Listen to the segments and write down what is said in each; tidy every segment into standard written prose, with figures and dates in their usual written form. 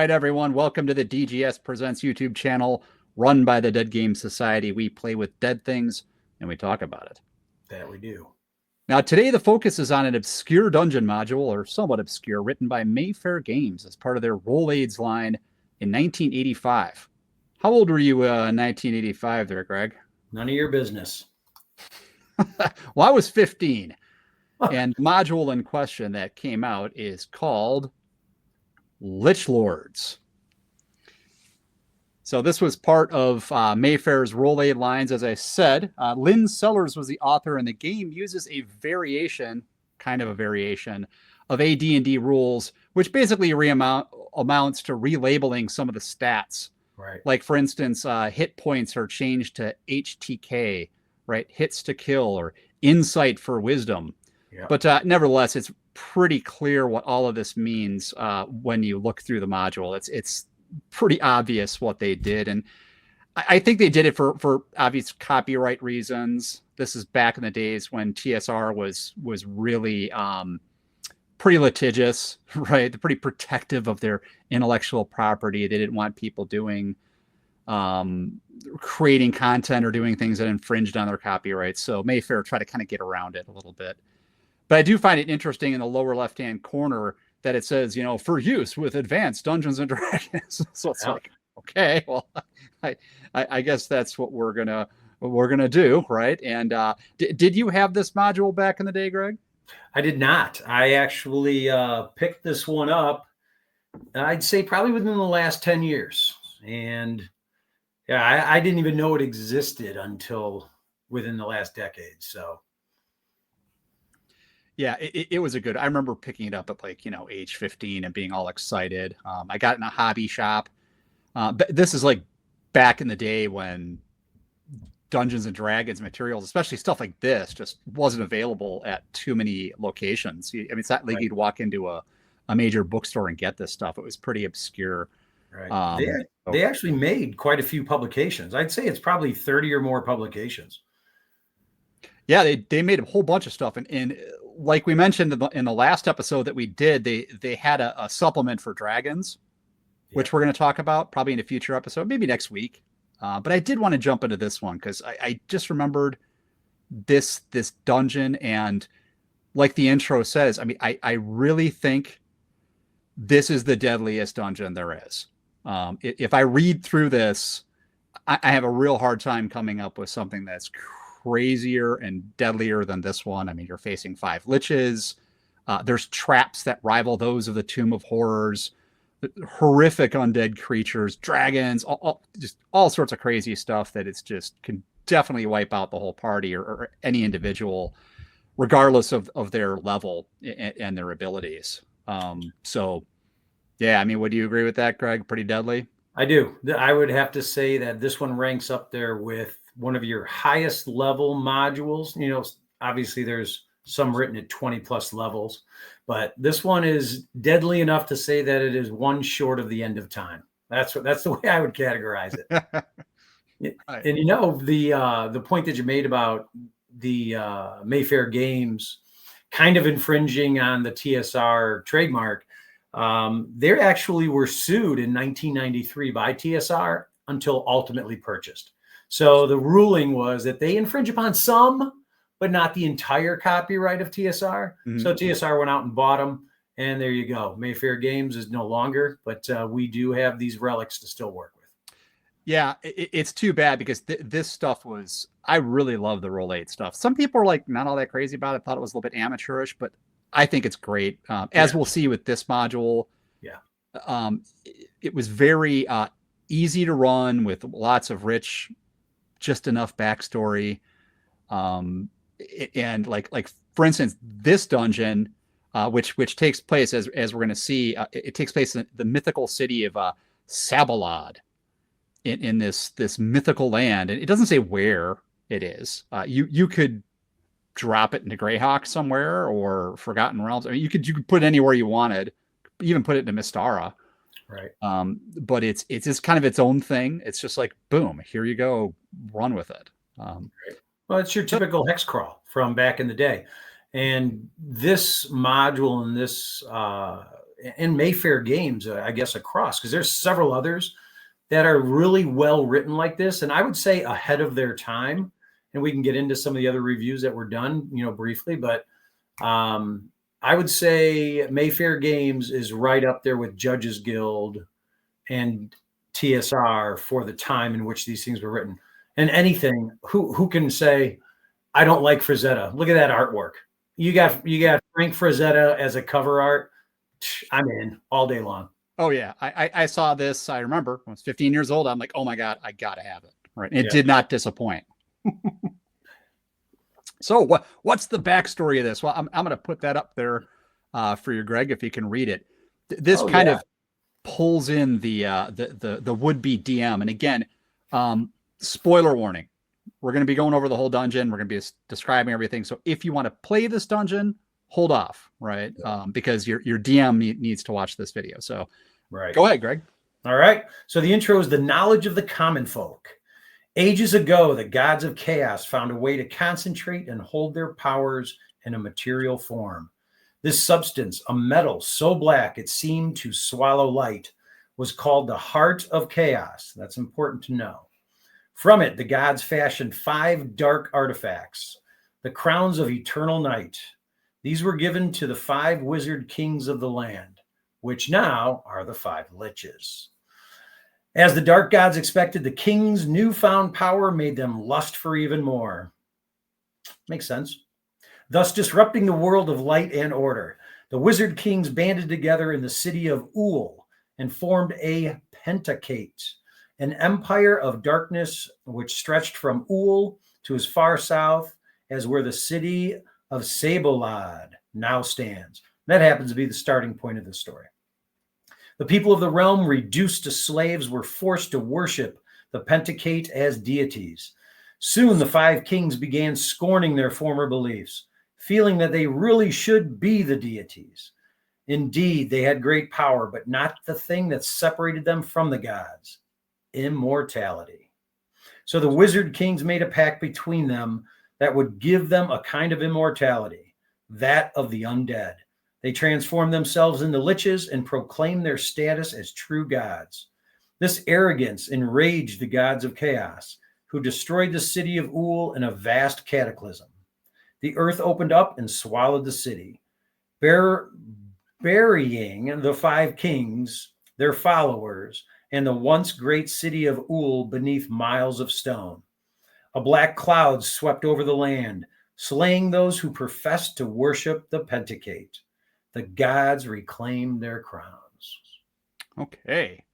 right, everyone. Welcome to the DGS Presents YouTube channel run by the Dead Game Society. We play with dead things and we talk about it. That we do. Now, today the focus is on an obscure dungeon module, or somewhat obscure, written by Mayfair Games as part of their Roll Aids line in 1985. How old were you in 1985 there, Greg? None of your business. Well, I was 15. And the module in question that came out is called Lich Lords. So this was part of Mayfair's Roll Aid lines, as I said. Lynn Sellers was the author, and the game uses a variation, kind of a variation, of AD&D rules, which basically amounts to relabeling some of the stats. Right. Like, for instance, hit points are changed to HTK, right? Hits to kill, or insight for wisdom. Yep. But nevertheless, it's pretty clear what all of this means when you look through the module. It's pretty obvious what they did, and I think they did it for obvious copyright reasons. This is back in the days when TSR was really pretty litigious, right? They're pretty protective of their intellectual property. They didn't want people doing creating content or doing things that infringed on their copyrights. So Mayfair tried to kind of get around it a little bit. But I do find it interesting in the lower left-hand corner that it says, for use with advanced Dungeons and Dragons. So it's like, okay, well, I guess that's what we're gonna do, right? And did you have this module back in the day, Greg? I did not. I actually picked this one up, I'd say probably within the last 10 years. And yeah, I didn't even know it existed until within the last decade. So yeah, it was I remember picking it up at age 15 and being all excited. I got it in a hobby shop. But this is like back in the day when Dungeons and Dragons materials, especially stuff like this, just wasn't available at too many locations. I mean, it's not like you'd walk into a major bookstore and get this stuff. It was pretty obscure. Right. They actually made quite a few publications. I'd say it's probably 30 or more publications. Yeah, they made a whole bunch of stuff, and like we mentioned in the last episode that we did, they had a supplement for dragons, which we're going to talk about probably in a future episode, maybe next week. But I did want to jump into this one because I just remembered this dungeon, and like the intro says, I mean, I really think this is the deadliest dungeon there is. If I read through this, I have a real hard time coming up with something that's crazier and deadlier than this one. I mean, you're facing 5 liches. There's traps that rival those of the Tomb of Horrors, horrific undead creatures, dragons, just all sorts of crazy stuff that it's just can definitely wipe out the whole party or any individual, regardless of their level and their abilities. So yeah, I mean, would you agree with that, Greg? Pretty deadly? I do. I would have to say that this one ranks up there with one of your highest level modules. Obviously there's some written at 20 plus levels, but this one is deadly enough to say that it is one short of the end of time. That's the way I would categorize it. Right. And the point that you made about the Mayfair Games kind of infringing on the TSR trademark, they actually were sued in 1993 by TSR until ultimately purchased. So the ruling was that they infringe upon some, but not the entire copyright of TSR. Mm-hmm. So TSR went out and bought them, and there you go. Mayfair Games is no longer, but we do have these relics to still work with. Yeah, it's too bad because this stuff I really love the Roll 8 stuff. Some people are like not all that crazy about it, thought it was a little bit amateurish, but I think it's great. As we'll see with this module. Yeah. It was very easy to run with lots of rich, just enough backstory. And like for instance, this dungeon, which takes place as we're going to see, it takes place in the mythical city of Sabalad in this mythical land, and it doesn't say where it is. You could drop it into Greyhawk somewhere or Forgotten Realms. I mean, you could put it anywhere you wanted, even put it into Mystara. Right. But it's just kind of its own thing. It's just like, boom, here you go, run with it. Right. Well, it's your typical hex crawl from back in the day. And this module and this and Mayfair Games, I guess, across, because there's several others that are really well written like this, and I would say ahead of their time. And we can get into some of the other reviews that were done, briefly, but I would say Mayfair Games is right up there with Judges Guild and TSR for the time in which these things were written. And anything, who can say, I don't like Frazetta? Look at that artwork. You got Frank Frazetta as a cover art. I'm in all day long. Oh yeah, I saw this. I remember when I was 15 years old. I'm like, oh my god, I gotta have it. Right, it did not disappoint. So what's the backstory of this? Well, I'm going to put that up there for you, Greg, if you can read it. This kind of pulls in the would-be DM, and again, spoiler warning. We're going to be going over the whole dungeon. We're going to be describing everything. So if you want to play this dungeon, hold off, right? Because your DM needs to watch this video. So go ahead, Greg. All right. So the intro is the knowledge of the common folk. Ages ago, the gods of chaos found a way to concentrate and hold their powers in a material form. This substance, a metal so black it seemed to swallow light, was called the heart of chaos. That's important to know. From it, the gods fashioned 5 dark artifacts, the crowns of eternal night. These were given to the 5 wizard kings of the land, which now are the 5 liches. As the dark gods expected, the king's newfound power made them lust for even more. Makes sense. Thus disrupting the world of light and order, the wizard kings banded together in the city of Ul and formed a pentacate, an empire of darkness which stretched from Ul to as far south as where the city of Sabolad now stands. That happens to be the starting point of the story. The people of the realm, reduced to slaves, were forced to worship the pentacate as deities. Soon the 5 kings began scorning their former beliefs, feeling that they really should be the deities. Indeed, they had great power, but not the thing that separated them from the gods: immortality. So the wizard kings made a pact between them that would give them a kind of immortality, that of the undead. They transformed themselves into liches and proclaimed their status as true gods. This arrogance enraged the gods of chaos, who destroyed the city of Ul in a vast cataclysm. The earth opened up and swallowed the city, burying the 5 kings, their followers, and the once great city of Ul beneath miles of stone. A black cloud swept over the land, slaying those who professed to worship the pentacate. The gods reclaimed their crowns. Okay.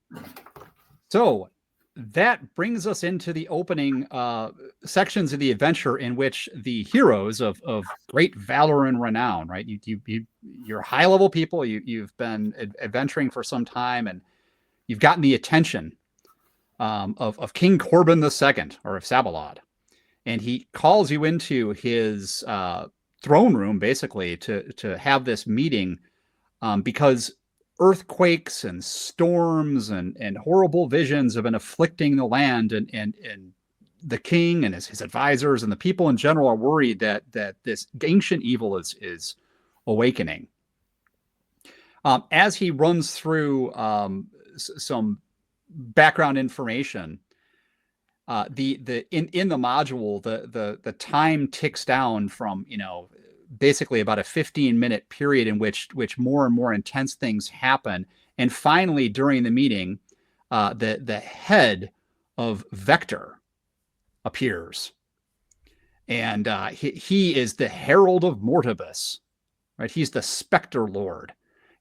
So that brings us into the opening sections of the adventure, in which the heroes of great valor and renown, right? You're high-level people. You've been adventuring for some time, and you've gotten the attention of King Corbin II, or of Sabolad. And he calls you into his throne room, basically, to have this meeting, because earthquakes and storms and horrible visions have been afflicting the land, and the king and his advisors and the people in general are worried that this ancient evil is awakening. As he runs through some background information, in the module, the time ticks down from, basically about a 15-minute period in which more and more intense things happen. And finally, during the meeting, the head of Vector appears. And he is the Herald of Mortebus, right? He's the Spectre Lord.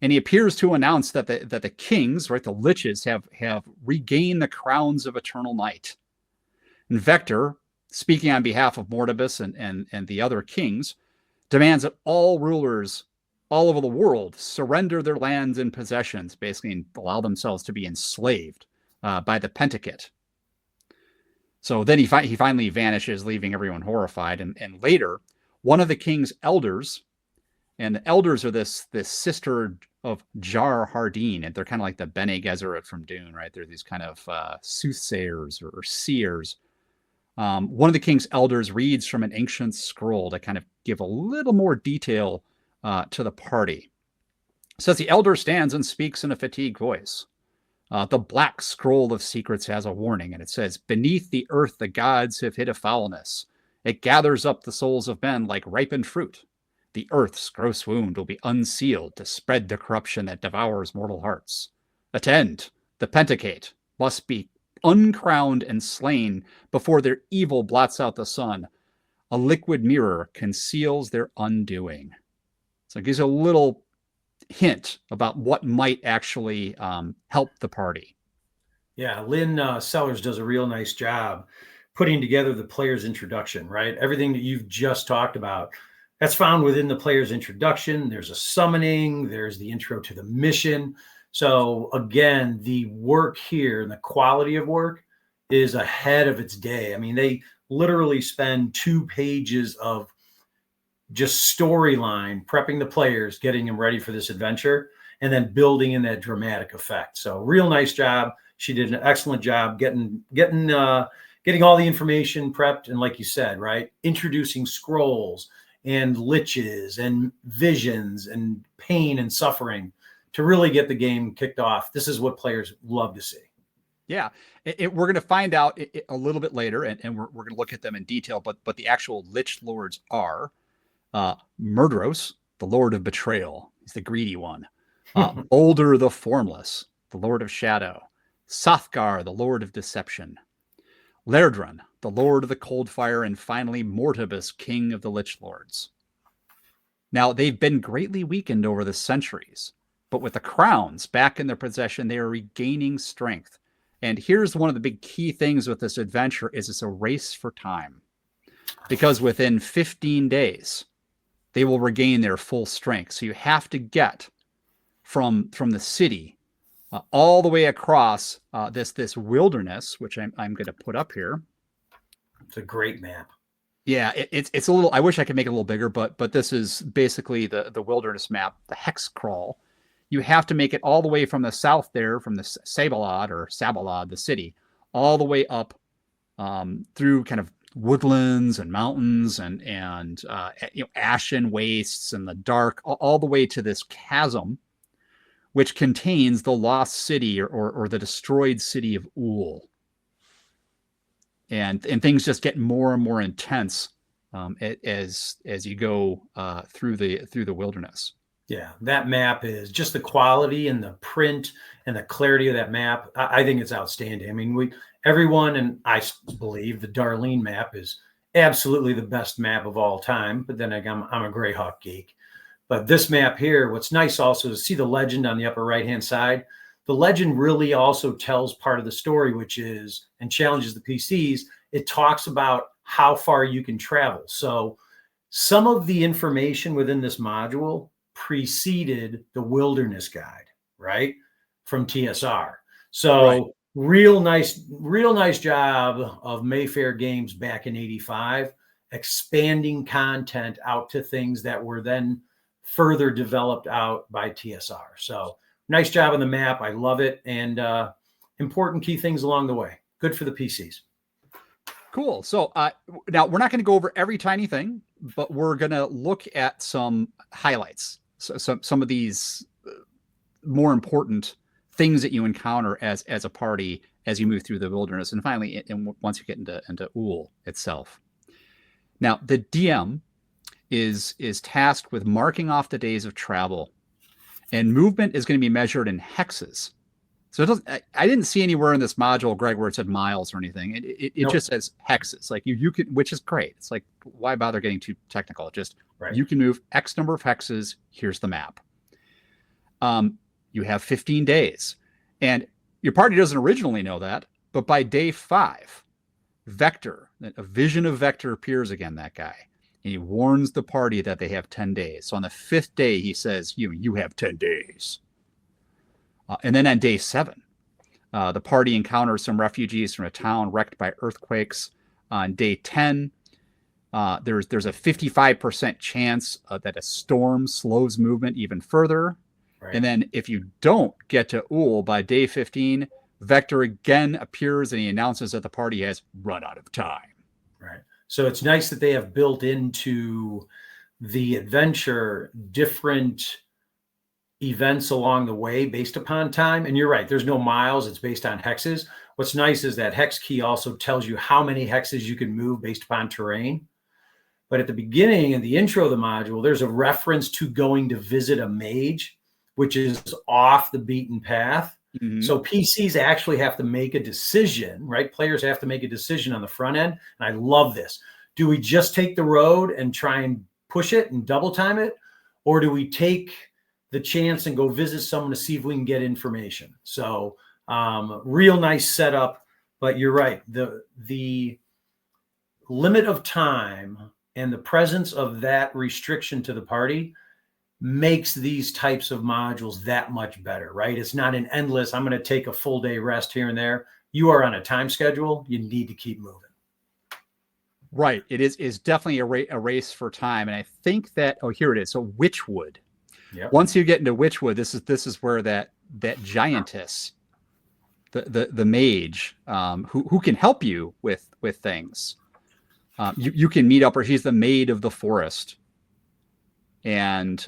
And he appears to announce that the kings, right, the liches, have regained the crowns of eternal night. And Vector, speaking on behalf of Mortebus and the other kings, demands that all rulers all over the world surrender their lands and possessions, basically, and allow themselves to be enslaved by the pentacate. So then he finally vanishes, leaving everyone horrified. And later, one of the king's elders, and the elders are this sister of Jar Hardin, and they're kind of like the Bene Gesserit from Dune, right? They're these kind of soothsayers or seers. One of the king's elders reads from an ancient scroll to kind of give a little more detail to the party. It says the elder stands and speaks in a fatigued voice. The black scroll of secrets has a warning, and it says, beneath the earth the gods have hid a foulness. It gathers up the souls of men like ripened fruit. The earth's gross wound will be unsealed to spread the corruption that devours mortal hearts. Attend, the Pentacate must be uncrowned and slain before their evil blots out the sun. A liquid mirror conceals their undoing. So it gives a little hint about what might actually help the party. Yeah, Lynn Sellers does a real nice job putting together the player's introduction, right? Everything that you've just talked about, that's found within the player's introduction. There's a summoning, there's the intro to the mission. So again, the work here and the quality of work is ahead of its day. I mean, they literally spend 2 pages of just storyline, prepping the players, getting them ready for this adventure, and then building in that dramatic effect. So real nice job. She did an excellent job getting all the information prepped. And like you said, right, introducing scrolls and liches and visions and pain and suffering to really get the game kicked off. This is what players love to see. Yeah, we're going to find out a little bit later, and we're going to look at them in detail. But the actual Lich Lords are Murderos, the Lord of Betrayal. He's the greedy one. Boulder the Formless, the Lord of Shadow. Sothgar, the Lord of Deception. Lairdrun, the Lord of the Cold Fire. And finally, Mortebus, King of the Lich Lords. Now, they've been greatly weakened over the centuries, but with the crowns back in their possession, they are regaining strength. And here's one of the big key things with this adventure is it's a race for time. Because within 15 days, they will regain their full strength. So you have to get from the city all the way across this wilderness, which I'm going to put up here. It's a great map. Yeah, it's a little. I wish I could make it a little bigger, but this is basically the wilderness map, the hex crawl. You have to make it all the way from the south there, from the Sabalad, the city, all the way up through kind of woodlands and mountains and ashen wastes and the dark, all the way to this chasm, which contains the lost city or the destroyed city of Ul. And things just get more and more intense as you go through the wilderness. Yeah, that map is just the quality and the print and the clarity of that map. I think it's outstanding. I mean, everyone, and I believe the Darlene map is absolutely the best map of all time. But then again, I'm a Greyhawk geek. But this map here, what's nice also is see the legend on the upper right-hand side. The legend really also tells part of the story, which is, and challenges the PCs. It talks about how far you can travel. So some of the information within this module preceded the wilderness guide, right? From TSR. So right. real nice job of Mayfair Games back in 85, expanding content out to things that were then further developed out by TSR. So nice job on the map. I love it. And important key things along the way. Good for the PCs. Cool. So now we're not going to go over every tiny thing, but we're going to look at some highlights. So some of these more important things that you encounter as a party as you move through the wilderness, and finally, once you get into Ul itself. Now, the DM is tasked with marking off the days of travel, and movement is going to be measured in hexes. So it doesn't. I didn't see anywhere in this module, Greg, where it said miles or anything. It nope. just says hexes. Like you can, which is great. It's like, why bother getting too technical? Just right. You can move X number of hexes. Here's the map. You have 15 days, and your party doesn't originally know that, but by day 5, Vector, a vision of Vector appears again. That guy, and he warns the party that they have 10 days. So on the 5th day, he says, "You have 10 days." And then on day 7, the party encounters some refugees from a town wrecked by earthquakes. On day 10, there's a 55% chance that a storm slows movement even further. Right. And then if you don't get to Ul by day 15, Vector again appears and he announces that the party has run out of time. Right. So it's nice that they have built into the adventure different events along the way based upon time. And you're right, there's no miles, it's based on hexes. What's nice is that hex key also tells you how many hexes you can move based upon terrain. But at the beginning, in the intro of the module, there's a reference to going to visit a mage, which is off the beaten path. Mm-hmm. So PCs actually have to make a decision, right? Players have to make a decision on the front end. And I love this. Do we just take the road and try and push it and double time it? Or do we take the chance and go visit someone to see if we can get information? So real nice setup, but you're right. The limit of time and the presence of that restriction to the party makes these types of modules that much better, right? It's not an endless, I'm going to take a full day rest here and there. You are on a time schedule. You need to keep moving. Right. It is definitely a race for time. And I think that, oh, here it is. So Witchwood. Yep. Once you get into Witchwood, this is where that giantess, the mage, who can help you with things. You can meet up, or she's the maid of the forest, and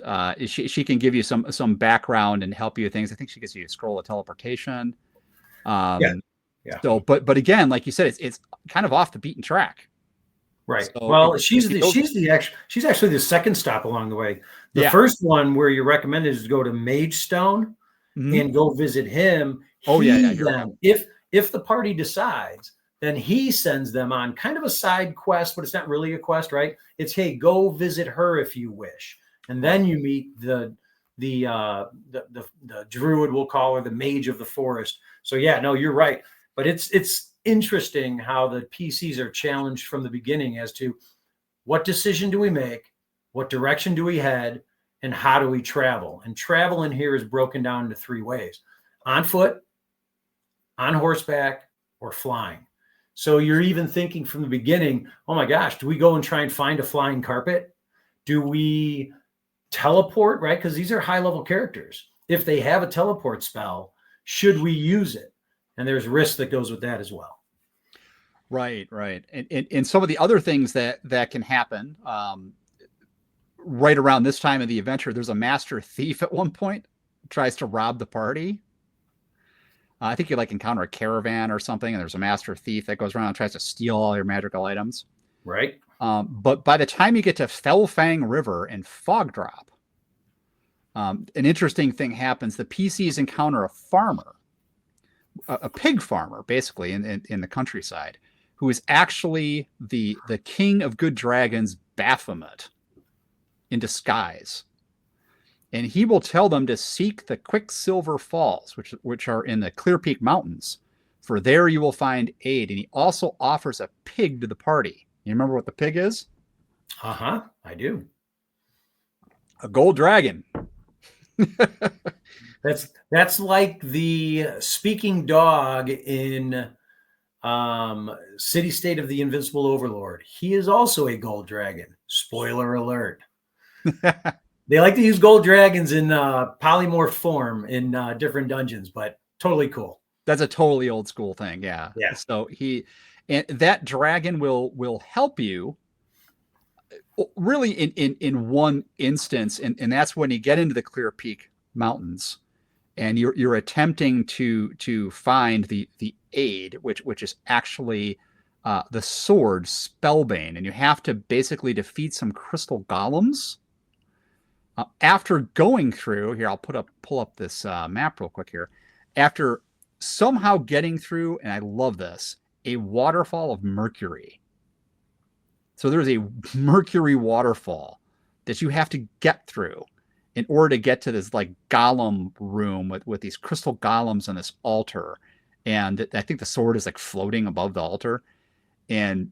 she can give you some background and help you with things. I think she gives you a scroll of teleportation. Yeah. So, but again, like you said, it's kind of off the beaten track. Right. So well, she's actually the second stop along the way. The first one where you recommended is to go to Mage Stone and go visit him. If the party decides, then he sends them on kind of a side quest, but it's not really a quest, right? It's, hey, go visit her if you wish. And then you meet the druid, we'll call her the mage of the forest. So yeah, no, you're right. But it's interesting how the PCs are challenged from the beginning as to what decision do we make, what direction do we head, and how do we travel? And travel in here is broken down into three ways: on foot, on horseback, or flying. So you're even thinking from the beginning, oh my gosh, do we go and try and find a flying carpet? Do we teleport, right? Because these are high-level characters. If they have a teleport spell, should we use it? And there's risk that goes with that as well. Right. And some of the other things that can happen right around this time of the adventure, there's a master thief at one point who tries to rob the party. I think you encounter a caravan or something, and there's a master thief that goes around and tries to steal all your magical items. Right. But by the time you get to Fellfang River and Fog Drop, an interesting thing happens. The PCs encounter a farmer, a pig farmer, basically in the countryside, who is actually the king of good dragons, Baphomet, in disguise. And he will tell them to seek the Quicksilver Falls, which are in the Clear Peak Mountains, for there you will find aid. And he also offers a pig to the party. You remember what the pig is? I do. A gold dragon. That's like the speaking dog in City State of the Invincible Overlord. He is also a gold dragon. Spoiler alert. They like to use gold dragons in polymorph form in different dungeons, but totally cool. That's a totally old school thing. Yeah. So and that dragon will help you really in one instance. And that's when you get into the Clear Peak Mountains and you're attempting to find the aid, which is actually the sword Spellbane. And you have to basically defeat some crystal golems. After going through here, I'll pull up this map real quick here. After somehow getting through, and I love this, a waterfall of mercury. So there's a mercury waterfall that you have to get through in order to get to this golem room with these crystal golems on this altar. And I think the sword is floating above the altar. And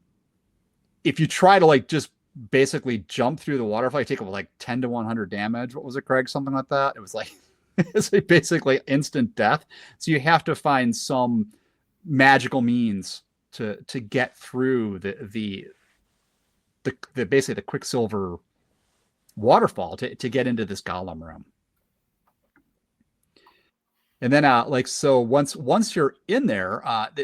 if you try to just basically jump through the waterfall, you take 10 to 100 damage. What was it, Craig? Something like that. It was it's basically instant death. So you have to find some magical means to get through the basically the Quicksilver waterfall to get into this golem room. And then so once you're in there,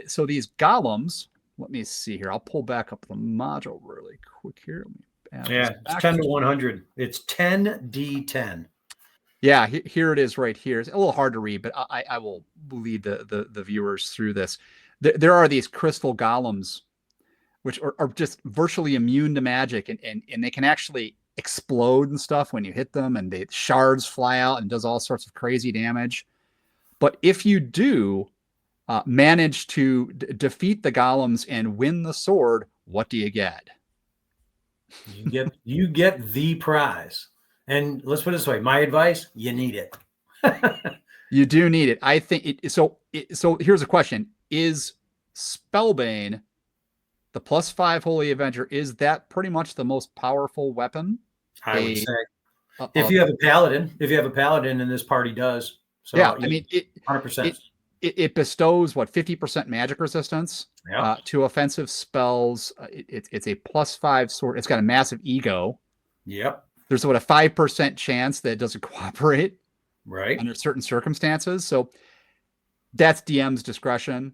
so these golems, let me see here. I'll pull back up the module really quick here. It's 10 to 100. It's 10d10. Yeah, here it is right here. It's a little hard to read, but I will lead the viewers through this. There are these crystal golems, which are just virtually immune to magic, and they can actually explode and stuff when you hit them, and the shards fly out and does all sorts of crazy damage. But if you do manage to defeat the golems and win the sword, what do you get? You get the prize. And let's put it this way: my advice: you need it. You do need it. I think it. So here's a question: is Spellbane, the +5 Holy Avenger, is that pretty much the most powerful weapon? I would say if you have a paladin, and this party does. So yeah, I mean, 100%. It bestows what 50% magic resistance to offensive spells. It's a +5 sword. It's got a massive ego. Yep. There's what a 5% chance that it doesn't cooperate, right, under certain circumstances. So that's DM's discretion.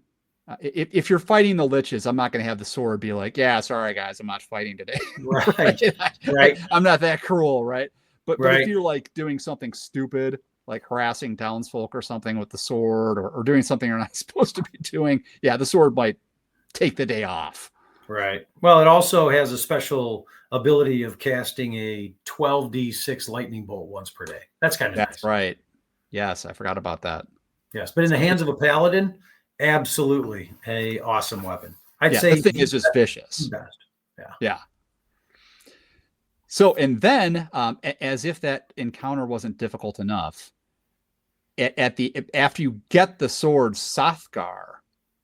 If you're fighting the liches, I'm not going to have the sword be like, yeah, sorry guys, I'm not fighting today. Right. Right. I'm not that cruel, right? But right. if you're like doing something stupid, like harassing townsfolk or something with the sword, or doing something you're not supposed to be doing, yeah, the sword might take the day off. Right. Well, it also has a special ability of casting a 12d6 lightning bolt once per day. That's kind of nice. That's right. Yes, I forgot about that. Yes, but in the hands of a paladin, absolutely a awesome weapon. I'd say the thing is just vicious. Best. Yeah. So, and then, as if that encounter wasn't difficult enough, after you get the sword, Sothgar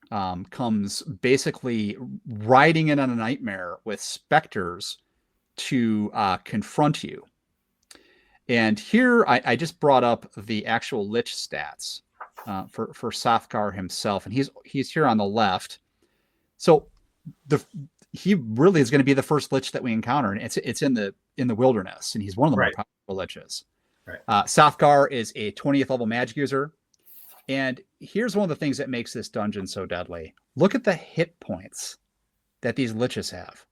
comes basically riding in on a nightmare with specters to confront you. And here I just brought up the actual Lich stats for Sothgar himself, and he's here on the left. So he really is going to be the first Lich that we encounter, and it's in the wilderness, and he's one of the more powerful Liches. Right. Sothgar is a 20th level magic user, and here's one of the things that makes this dungeon so deadly. Look at the hit points that these Liches have.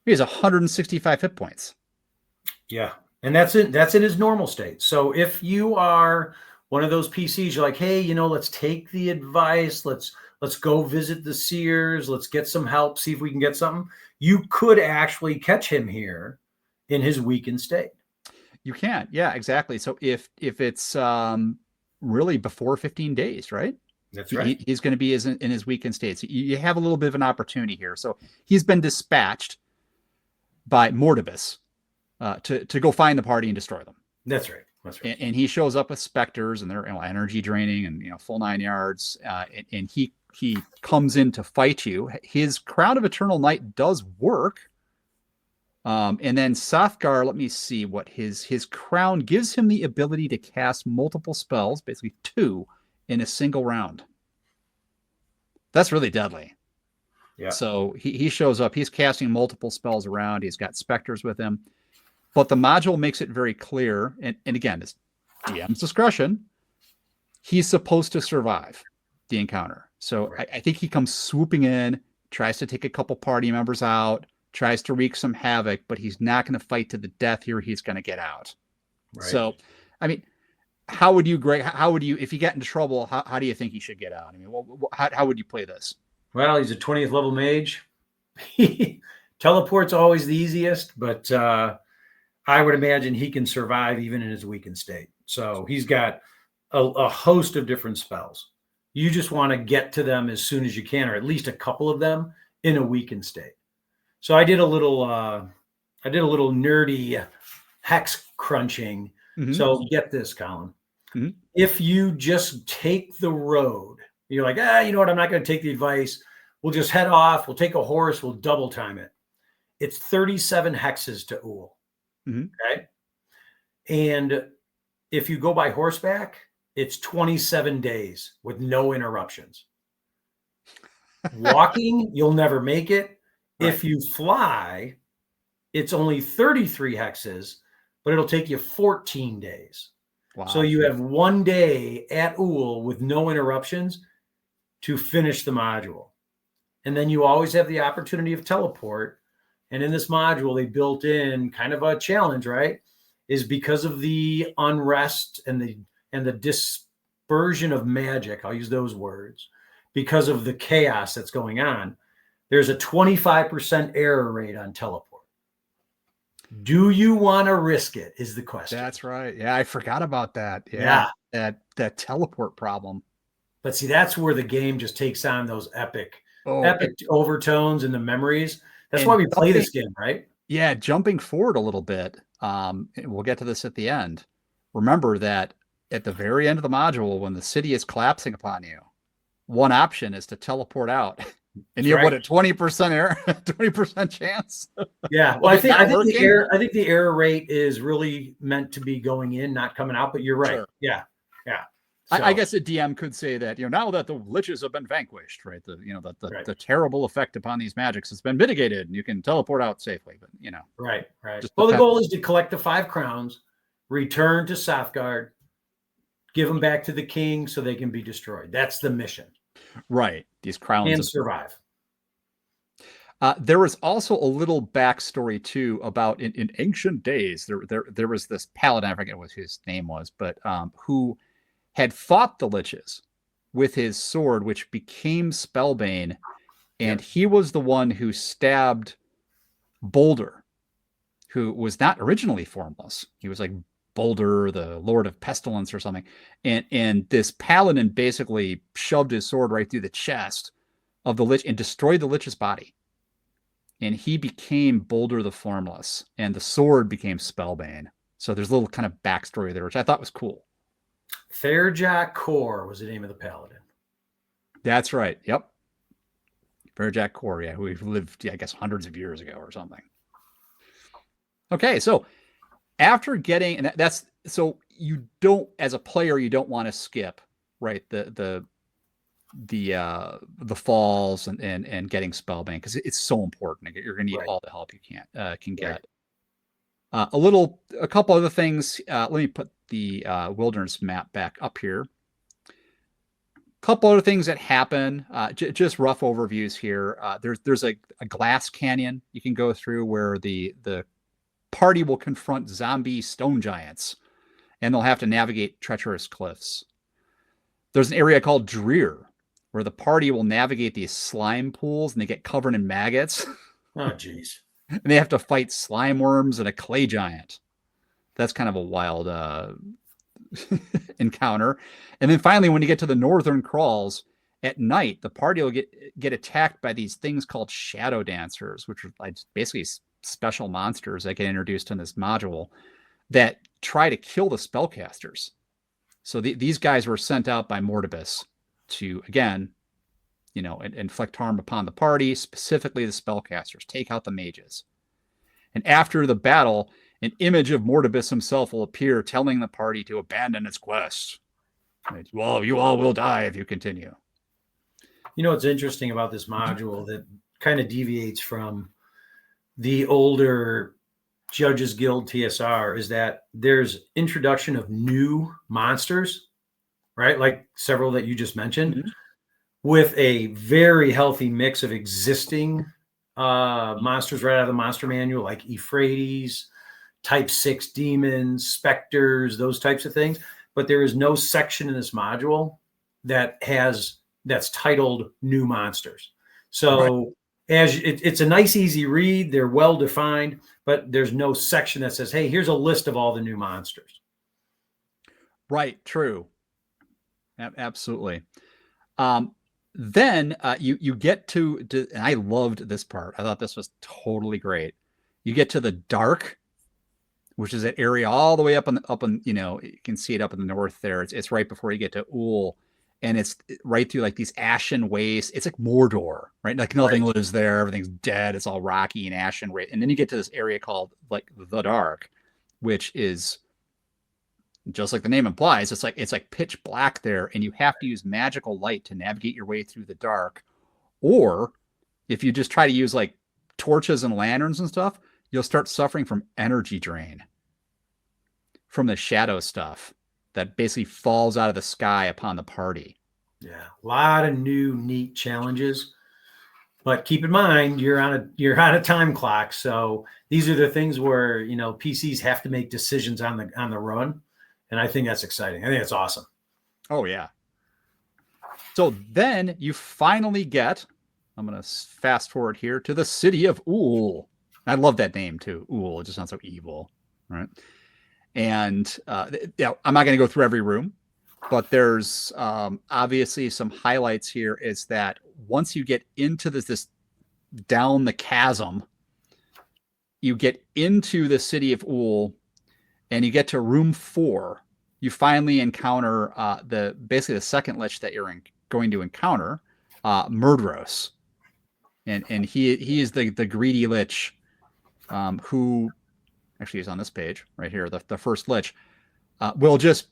He has 165 hit points. Yeah, and that's in his normal state. So if you are one of those PCs, you're like, hey, let's take the advice. Let's go visit the seers. Let's get some help. See if we can get something. You could actually catch him here in his weakened state. You can, yeah, exactly. So if it's really before 15 days, right? That's right. He's going to be in his weakened state. So you have a little bit of an opportunity here. So he's been dispatched by Mortebus to go find the party and destroy them. That's right. That's right. And he shows up with specters, and they're energy draining and full 9 yards. And he comes in to fight you. His Crown of Eternal Night does work. And then Sothgar, let me see what his crown gives him: the ability to cast multiple spells, basically 2 in a single round. That's really deadly. Yeah. So he shows up. He's casting multiple spells around. He's got specters with him. But the module makes it very clear, and again, it's DM's discretion. He's supposed to survive the encounter. So I think he comes swooping in, tries to take a couple party members out, tries to wreak some havoc, but he's not going to fight to the death here. He's going to get out. Right. So, I mean, how would you, if you get into trouble, how do you think he should get out? I mean, how would you play this? Well, he's a 20th level mage. Teleport's always the easiest, but I would imagine he can survive even in his weakened state. So he's got a host of different spells. You just want to get to them as soon as you can, or at least a couple of them in a weakened state. So I did a little nerdy hex crunching. Mm-hmm. So get this, Colin. Mm-hmm. If you just take the road, you're like, you know what? I'm not going to take the advice. We'll just head off. We'll take a horse. We'll double time it. It's 37 hexes to Uhl. Mm-hmm. Okay. And if you go by horseback, it's 27 days with no interruptions. Walking, you'll never make it. Right. If you fly, it's only 33 hexes, but it'll take you 14 days. Wow. So you have 1 day at Uhl with no interruptions to finish the module. And then you always have the opportunity of teleport. And in this module, they built in kind of a challenge, right? is because of the unrest and the dispersion of magic. I'll use those words because of the chaos that's going on. There's a 25% error rate on teleport. Do you want to risk it? Is the question. That's right. Yeah, I forgot about that. Yeah. That teleport problem. But see, that's where the game just takes on those epic overtones and the memories. That's why we play this game, right? Yeah, jumping forward a little bit. We'll get to this at the end. Remember that at the very end of the module, when the city is collapsing upon you, one option is to teleport out. And you have what, a 20% error, 20% chance? Yeah. Well, I think the error rate is really meant to be going in, not coming out, but you're right. Sure. Yeah. Yeah. So, I guess a DM could say that, now that the liches have been vanquished, right? The terrible effect upon these magics has been mitigated and you can teleport out safely, but Right. Well, the goal is to collect the 5 crowns, return to Safgard, give them back to the king so they can be destroyed. That's the mission. Right. These crowns and survive. There was also a little backstory too about in ancient days, there was this paladin, I forget what his name was, but who had fought the liches with his sword, which became Spellbane, and he was the one who stabbed Boulder, who was not originally formless. He was like Boulder, the Lord of Pestilence or something. And this paladin basically shoved his sword right through the chest of the lich and destroyed the lich's body. And he became Boulder the Formless, and the sword became Spellbane. So there's a little kind of backstory there, which I thought was cool. Fairjack Core was the name of the paladin. That's right. Yep. Fairjack Core, yeah, who lived, I guess, hundreds of years ago or something. Okay, so after getting, and that's, so you don't, as a player, you don't want to skip, right, the falls and getting Spellbane, because it's so important. You're going to need all the help you can get. A couple other things. Let me put the wilderness map back up here. A couple other things that happen. Just rough overviews here. There's a glass canyon you can go through where the party will confront zombie stone giants, and they'll have to navigate treacherous cliffs. There's an area called Dreer, where the party will navigate these slime pools and they get covered in maggots. Oh, geez. And they have to fight slime worms and a clay giant. That's kind of a wild encounter. And then finally, when you get to the northern crawls, at night, the party will get attacked by these things called shadow dancers, which are like basically special monsters that get introduced in this module that try to kill the spellcasters. So these guys were sent out by Mortebus to, again, inflict harm upon the party, specifically the spellcasters, take out the mages. And after the battle, an image of Mortebus himself will appear, telling the party to abandon its quest. Right? Well, you all will die if you continue. What's interesting about this module that kind of deviates from the older Judges Guild TSR is that there's introduction of new monsters, right? Like several that you just mentioned, with a very healthy mix of existing monsters right out of the monster manual, like Euphrates, type 6 demons, specters, those types of things. But there is no section in this module that's titled new monsters. So it's a nice, easy read. They're well defined, but there's no section that says, hey, here's a list of all the new monsters. Right. True. Absolutely. Then you get to, and I loved this part. I thought this was totally great. You get to the dark, which is an area all the way up on, you can see it up in the north there. It's right before you get to Ul, and it's right through like these ashen wastes. It's like Mordor, right? Like nothing lives there. Everything's dead. It's all rocky and ashen. Right. And then you get to this area called like the dark, which is just like the name implies. It's like pitch black there, and you have to use magical light to navigate your way through the dark. Or if you just try to use like torches and lanterns and stuff, you'll start suffering from energy drain from the shadow stuff that basically falls out of the sky upon the party. Yeah, a lot of new neat challenges. But keep in mind, you're on a time clock. So these are the things where, PCs have to make decisions on the run. And I think that's exciting. I think that's awesome. Oh, yeah. So then you finally get, I'm going to fast forward here to the city of Ool. I love that name too. Ool. It just sounds so evil. Right. And I'm not going to go through every room, but there's obviously some highlights here is that once you get into this down the chasm, you get into the city of Ool and you get to room 4. You finally encounter basically the second lich that you're going to encounter, Murdros. And he is the greedy lich who actually is on this page right here, the first lich.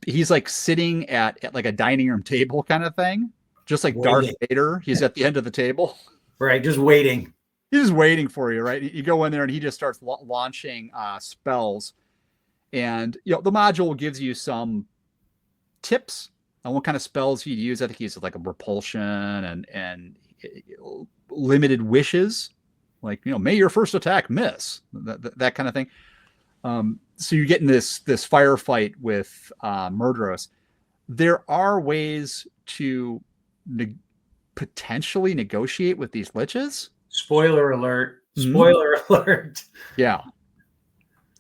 He's like sitting at like a dining room table kind of thing, just like Darth Vader. He's at the end of the table. Right, just waiting. He's just waiting for you, right? You go in there and he just starts launching spells. And, the module gives you some tips on what kind of spells he'd use. I think he's like a repulsion and limited wishes. Like, may your first attack miss. That kind of thing. So you get in this firefight with Murdros. There are ways to potentially negotiate with these liches. Spoiler alert. Spoiler alert. Yeah.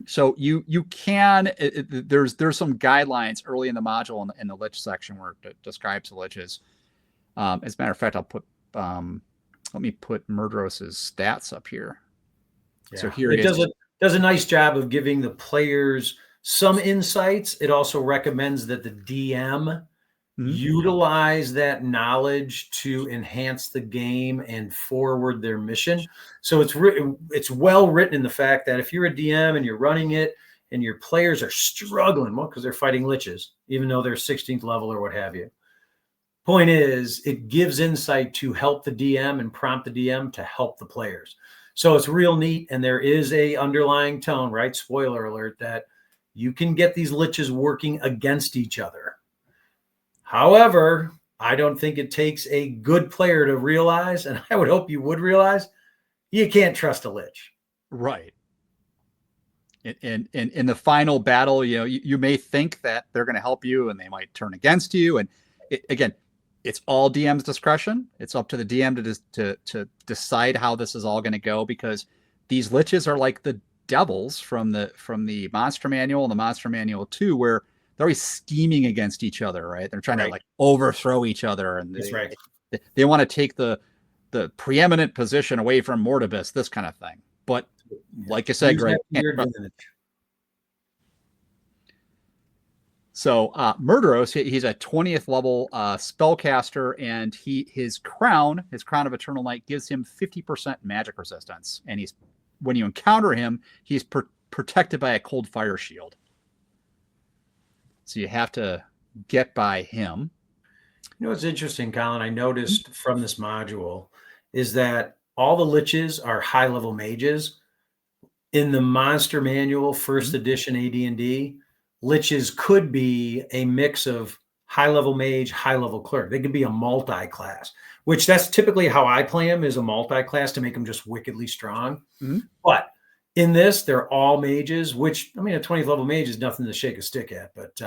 So you can, there's some guidelines early in the module in the lich section where it describes the liches. As a matter of fact, I'll put, let me put Murdros's stats up here. Yeah. So here it does a nice job of giving the players some insights. It also recommends that the DM utilize that knowledge to enhance the game and forward their mission. So it's well written in the fact that if you're a DM and you're running it and your players are struggling, well, because they're fighting liches, even though they're 16th level or what have you. Point is, it gives insight to help the DM and prompt the DM to help the players. So it's real neat. And there is a underlying tone, right? Spoiler alert, that you can get these liches working against each other. However, I don't think it takes a good player to realize, and I would hope you would realize, you can't trust a lich. Right. And in the final battle, you may think that they're going to help you and they might turn against you. And again, it's all DM's discretion. It's up to the DM to decide how this is all going to go, because these liches are like the devils from the Monster Manual and the Monster Manual 2, where they're always scheming against each other, right? They're trying to like overthrow each other, and they want to take the preeminent position away from Mortebus, this kind of thing. But like I said, Greg, so Murderos, he's a 20th level spellcaster, and his crown of Eternal Night gives him 50% magic resistance, and when you encounter him, he's protected by a cold fire shield. So you have to get by him. What's interesting, Colin, I noticed from this module is that all the liches are high-level mages. In the Monster Manual, first edition AD&D, liches could be a mix of high-level mage, high-level cleric. They could be a multi-class, which that's typically how I play them, is a multi-class to make them just wickedly strong. But in this, they're all mages, which, I mean, a 20th level mage is nothing to shake a stick at. But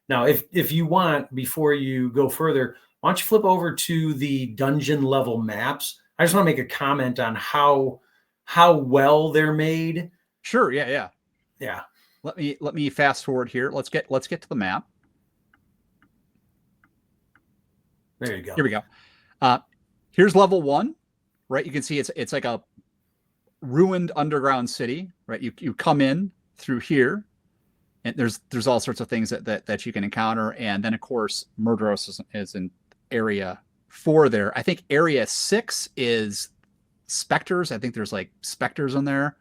now, if you want, before you go further, why don't you flip over to the dungeon level maps? I just want to make a comment on how well they're made. Sure. Yeah. Let me fast forward here. Let's get to the map. There you go. Here we go. Here's level 1, right? You can see it's like a ruined underground city, right? You come in through here, and there's all sorts of things that you can encounter, and then of course Murderos is in area 4 there. I think area 6 is specters. I think there's like specters in there.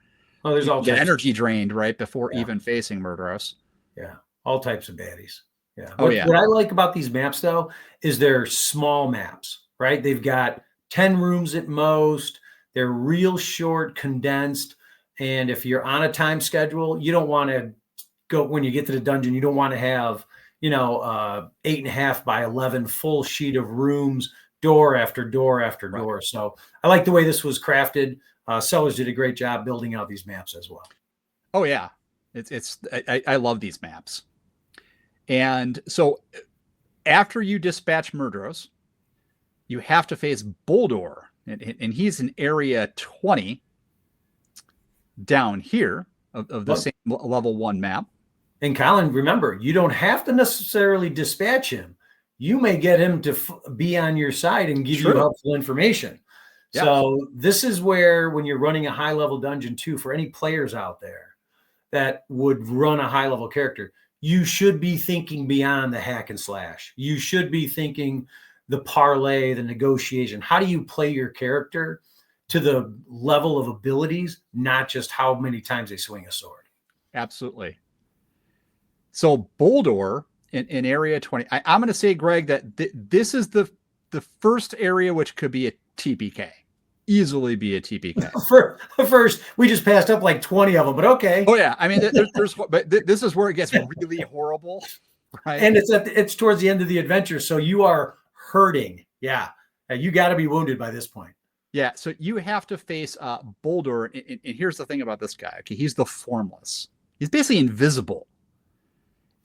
Oh, there's all get energy drained right before even facing Murderos. Yeah, all types of baddies. Yeah. What I like about these maps though is they're small maps, right? They've got 10 rooms at most. They're real short, condensed. And if you're on a time schedule, you don't want to go, when you get to the dungeon, you don't want to have, 8.5 by 11 full sheet of rooms door after door after door. So I like the way this was crafted. Sellers did a great job building out these maps as well. Oh yeah, I love these maps. And so after you dispatch Murderous, you have to face Boldor, and he's in area 20 down here of the same level 1 map. And Colin, remember, you don't have to necessarily dispatch him. You may get him to be on your side and give you helpful information. Yeah. So this is where, when you're running a high-level dungeon too, for any players out there that would run a high-level character, you should be thinking beyond the hack and slash. You should be thinking the parlay, the negotiation. How do you play your character to the level of abilities, not just how many times they swing a sword? Absolutely. So Boldor in area 20, I'm going to say, Greg, that this is the first area which could be a TPK. Easily be a TPK. First, we just passed up like 20 of them, but okay. Oh yeah, I mean, but this is where it gets really horrible, right? And it's towards the end of the adventure, so you are hurting. Yeah, you got to be wounded by this point. Yeah, so you have to face Boldor, and here's the thing about this guy. Okay, he's the Formless. He's basically invisible,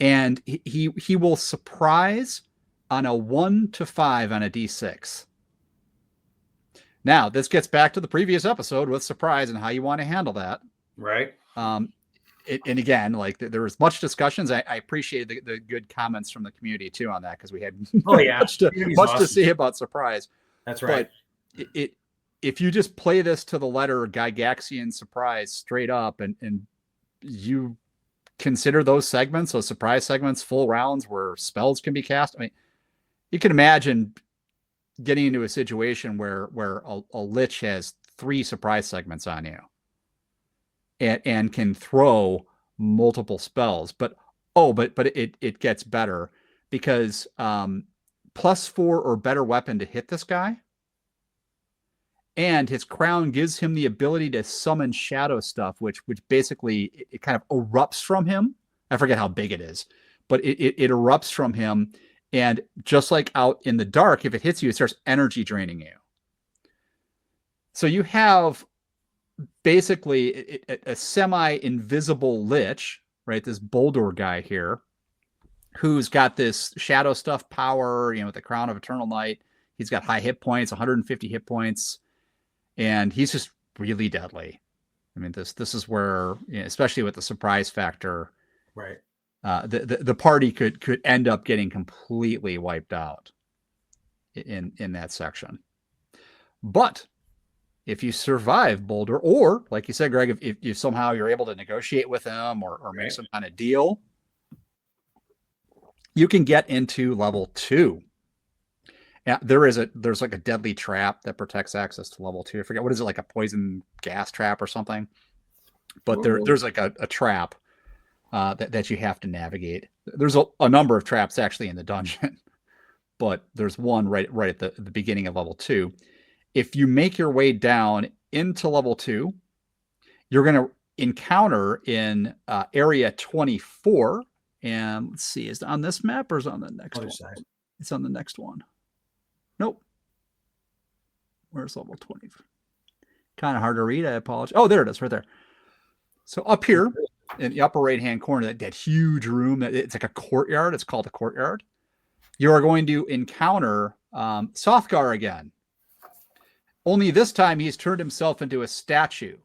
and he will surprise on a 1 to 5 on a D6. Now, this gets back to the previous episode with surprise and how you want to handle that. Right. And again, like there was much discussions. I appreciated the good comments from the community too on that, because we had much to say about surprise. That's right. But if you just play this to the letter Gygaxian surprise straight up, and you consider those surprise segments, full rounds where spells can be cast. I mean, you can imagine getting into a situation where a Lich has 3 surprise segments on you and can throw multiple spells. But it gets better, because +4 or better weapon to hit this guy, and his crown gives him the ability to summon shadow stuff, which basically it kind of erupts from him. I forget how big it is, but it erupts from him. And just like out in the dark, if it hits you, it starts energy draining you. So you have basically a semi-invisible Lich, right? This Boldor guy here, who's got this shadow stuff power, with the Crown of Eternal Night. He's got high hit points, 150 hit points, and he's just really deadly. I mean, this is where, especially with the surprise factor, right? The party could end up getting completely wiped out in that section. But if you survive Boldor, or like you said, Greg, if you somehow you're able to negotiate with him or make some kind of deal, you can get into level 2. Yeah, there's like a deadly trap that protects access to level 2. I forget, what is it, like a poison gas trap or something? But there's like a trap that you have to navigate. There's a number of traps actually in the dungeon, but there's one right at the beginning of level 2. If you make your way down into level 2, you're going to encounter in area 24. And let's see, is it on this map or is it on the next one? Side. It's on the next one. Nope. Where's level 20? Kind of hard to read. I apologize. Oh, there it is, right there. So up here in the upper right-hand corner, that huge room, it's like a courtyard. It's called a courtyard. You are going to encounter Sothgar again. Only this time he's turned himself into a statue.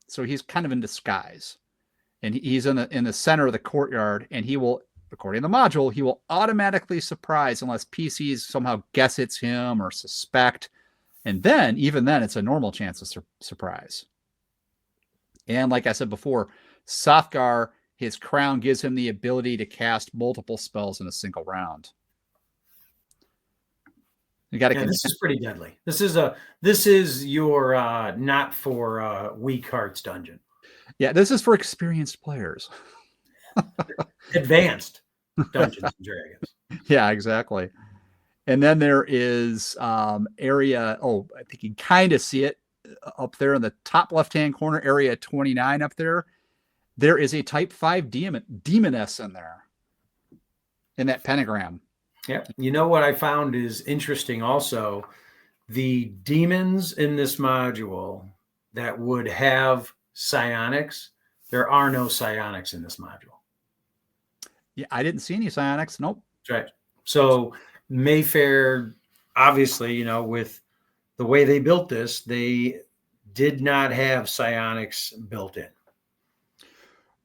So he's kind of in disguise. And he's in the center of the courtyard, and he will, according to the module, he will automatically surprise unless PCs somehow guess it's him or suspect. And then, even then, it's a normal chance of surprise. And like I said before, Sothgar, his crown gives him the ability to cast multiple spells in a single round. You got to. This is pretty deadly. This is your not for weak hearts dungeon. Yeah, this is for experienced players. Advanced Dungeons and Dragons. Yeah, exactly. And then there is area. Oh, I think you can kind of see it up there in the top left-hand corner, area 29 up there. There is a type 5 demoness in there, in that pentagram. Yeah. You know what I found is interesting also? The demons in this module that would have psionics, there are no psionics in this module. Yeah, I didn't see any psionics. Nope. That's right. So Mayfair, obviously, you know, with the way they built this, they did not have psionics built in.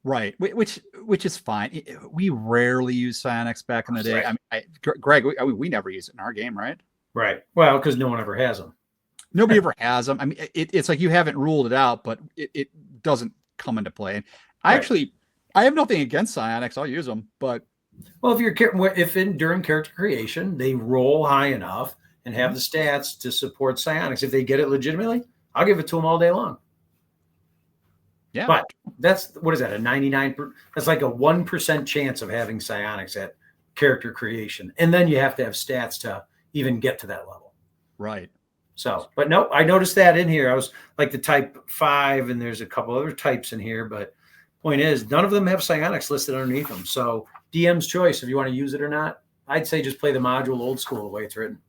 Right, which is fine. We rarely use psionics back in the day. Right. I mean, Greg, we never use it in our game, right? Right. Well, because no one ever has them. Nobody ever has them. I mean, it's like you haven't ruled it out, but it doesn't come into play. And I have nothing against psionics. I'll use them, but well, if during character creation they roll high enough and have the stats to support psionics, if they get it legitimately, I'll give it to them all day long. Yeah, but that's what is that? A 99? That's like a 1% chance of having psionics at character creation, and then you have to have stats to even get to that level. Right. So, but no, I noticed that in here. I was like the type 5, and there's a couple other types in here, but point is, none of them have psionics listed underneath them. So, DM's choice if you want to use it or not. I'd say just play the module old school the way it's written.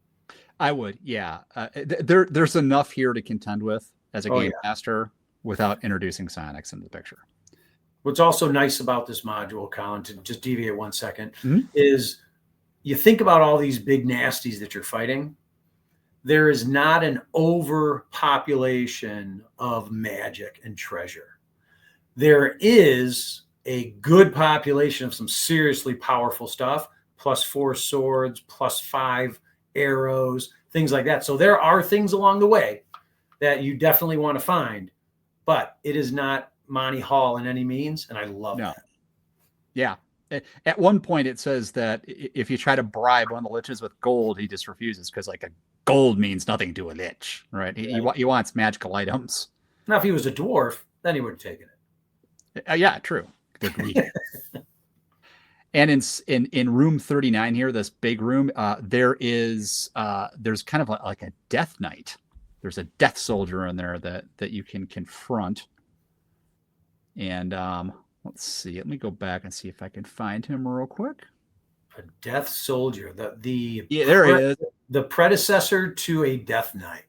I would, yeah. There's enough here to contend with as a game master without introducing psionics into the picture. What's also nice about this module, Colin, to just deviate 1 second, is you think about all these big nasties that you're fighting. There is not an overpopulation of magic and treasure. There is a good population of some seriously powerful stuff, +4 swords, +5 arrows, things like that. So there are things along the way that you definitely want to find, but it is not Monty Hall in any means, and I love that. Yeah. At one point, it says that if you try to bribe one of the liches with gold, he just refuses because, like, a gold means nothing to a lich, right? He wants magical items. Now, if he was a dwarf, then he would have taken it. Yeah, true. They're greedy. And in room 39 here, this big room, there's kind of like a death knight. There's a death soldier in there that you can confront. And let's see. Let me go back and see if I can find him real quick. A death soldier. There he is. The predecessor to a death knight.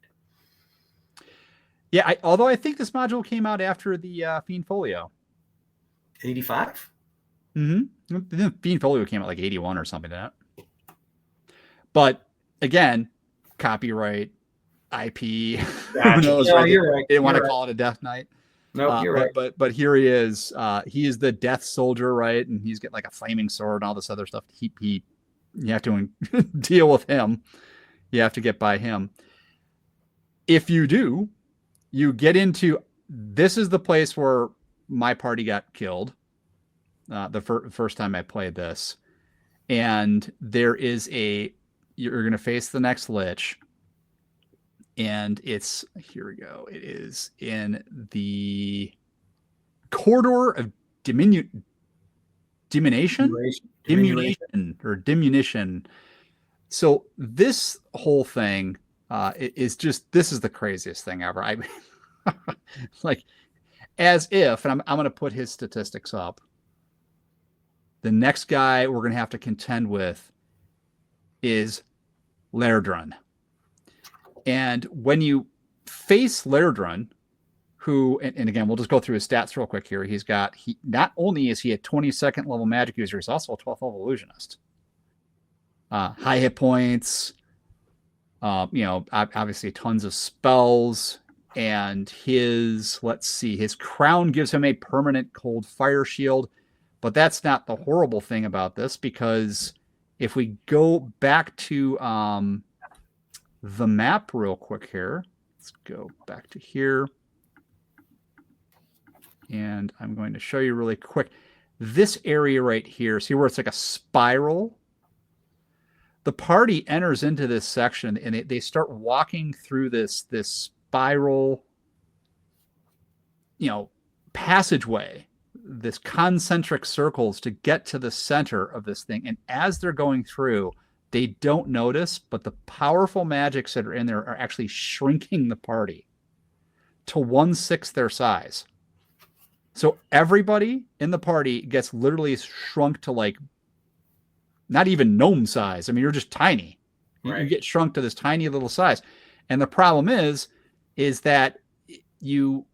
Yeah, although I think this module came out after the Fiend Folio. 85? The Fiend Folio came out like 81 or something like that. But again, copyright, IP. Gotcha. Who knows? No, you're right. They didn't want to call it a Death Knight. No, you're right. But here he is. He is the Death Soldier, right? And he's got like a flaming sword and all this other stuff. You have to deal with him. You have to get by him. If you do, you get into, this is the place where my party got killed the first time I played this. And you're going to face the next Lich. And here we go. It is in the corridor of diminution. So this whole thing is just, this is the craziest thing ever. Like, as if, and I'm going to put his statistics up. The next guy we're going to have to contend with is Lairdrun. And when you face Lairdrun, who, and again, we'll just go through his stats real quick here. He not only is he a 22nd level magic user, he's also a 12th level illusionist. High hit points, obviously tons of spells, and his crown gives him a permanent cold fire shield. But that's not the horrible thing about this, because if we go back to the map real quick here, let's go back to here. And I'm going to show you really quick. This area right here, see where it's like a spiral? The party enters into this section and they start walking through this spiral, passageway, this concentric circles to get to the center of this thing. And as they're going through, they don't notice, but the powerful magics that are in there are actually shrinking the party to 1/6 their size. So everybody in the party gets literally shrunk to like not even gnome size. I mean, you're just tiny. Right. You get shrunk to this tiny little size. And the problem is that you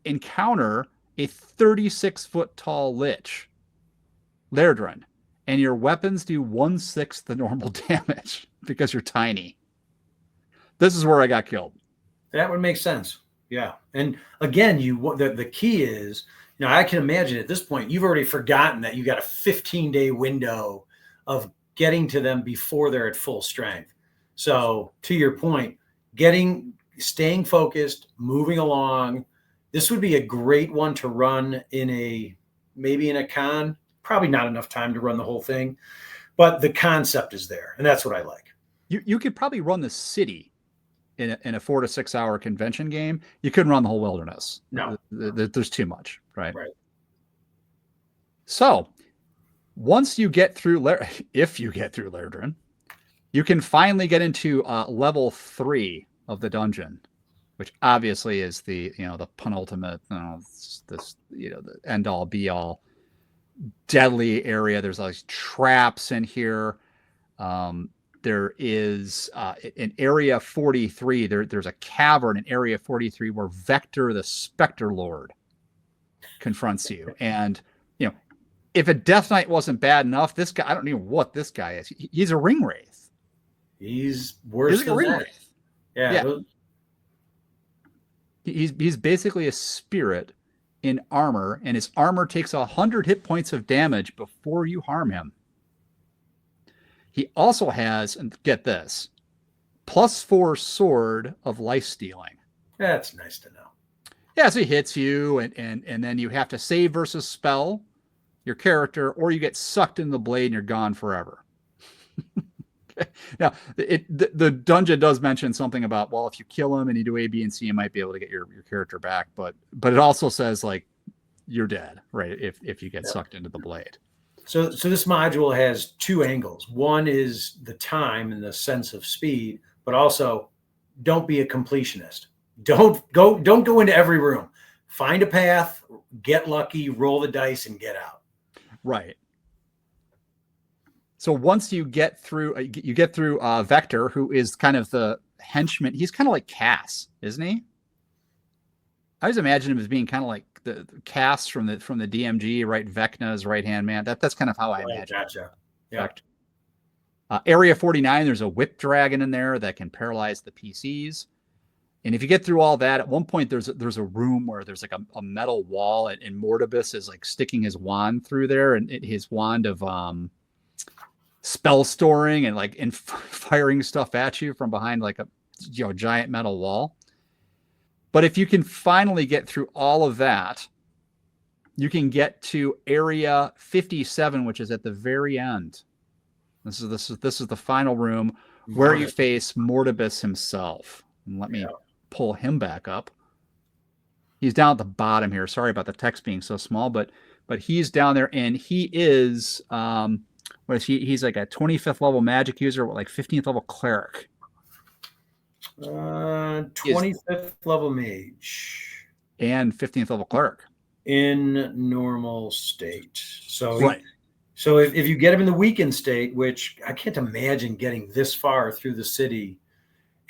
encounter a 36-foot tall Lich Lairdren, and your weapons do 1/6 the normal damage because you're tiny. This is where I got killed. That would make sense. Yeah. And again, the key is, I can imagine at this point, you've already forgotten that you got a 15-day window of getting to them before they're at full strength. So to your point, staying focused, moving along. This would be a great one to run maybe in a con. Probably not enough time to run the whole thing, but the concept is there, and that's what I like. You could probably run the city in a 4 to 6 hour convention game. You couldn't run the whole wilderness. No, there's too much, right? Right. So once you get through, if you get through Lairdren, you can finally get into level 3 of the dungeon, which obviously is the penultimate, the end all be all deadly area. There's like traps in here. There is in area 43. There's a cavern in area 43 where Vector, the Spectre Lord, confronts you. And if a Death Knight wasn't bad enough, this guy, I don't know what this guy is. He's a ring wraith. He's worse than that. Yeah. He's basically a spirit in armor, and his armor takes 100 hit points of damage before you harm him. He also has, and get this, +4 sword of life stealing. That's nice to know. Yeah, so he hits you, and then you have to save versus spell your character, or you get sucked in the blade and you're gone forever. Okay. Now, the dungeon does mention something about, well, if you kill him and you do A, B, and C, you might be able to get your character back, but it also says like you're dead, right? If you get sucked into the blade. So this module has 2 angles. One is the time and the sense of speed, but also don't be a completionist. Don't go into every room. Find a path, get lucky, roll the dice, and get out. Right. So once you get through Vector, who is kind of the henchman. He's kind of like Cass, isn't he? I always imagine him as being kind of like the Cass from the DMG, right? Vecna's right-hand man. That's kind of how I imagine. Gotcha. Yeah. Area 49, there's a whip dragon in there that can paralyze the PCs. And if you get through all that, at one point there's a room where there's like a metal wall, and Mortebus is like sticking his wand through there, and his wand of spell storing and firing stuff at you from behind like a giant metal wall. But if you can finally get through all of that, you can get to area 57, which is at the very end. This is the final room where you face Mortebus himself. And let me pull him back up. He's down at the bottom here. Sorry about the text being so small, but he's down there, and he is what is he? He's like a 25th level magic user, like 15th level cleric. 25th level mage and 15th level cleric in normal state. So right. So if you get him in the weakened state, which I can't imagine getting this far through the city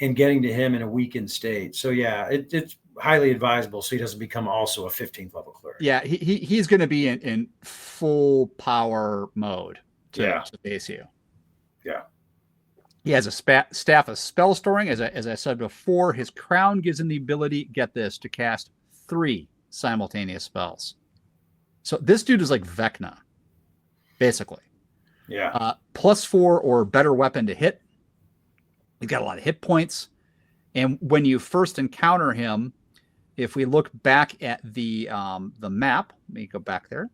and getting to him in a weakened state. So yeah, it's highly advisable so he doesn't become also a 15th level cleric. Yeah, he's going to be in full power mode to face you. Yeah. He has a staff of spell storing. As I said before, his crown gives him the ability, get this, to cast 3 simultaneous spells. So this dude is like Vecna, basically. Yeah. +4 or better weapon to hit. He's got a lot of hit points. And when you first encounter him, if we look back at the map, let me go back there.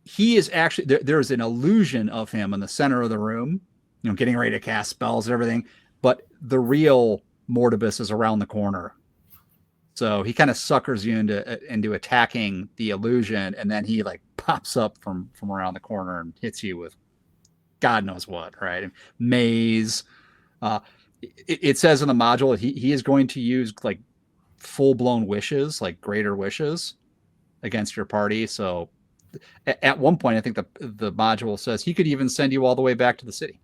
He is actually, there's an illusion of him in the center of the room, getting ready to cast spells and everything. But the real Mortebus is around the corner. So he kind of suckers you into attacking the illusion, and then he like pops up from around the corner and hits you with God knows what, right? Maze. It says in the module that he is going to use like full-blown wishes, like greater wishes against your party. So at one point, I think the module says he could even send you all the way back to the city.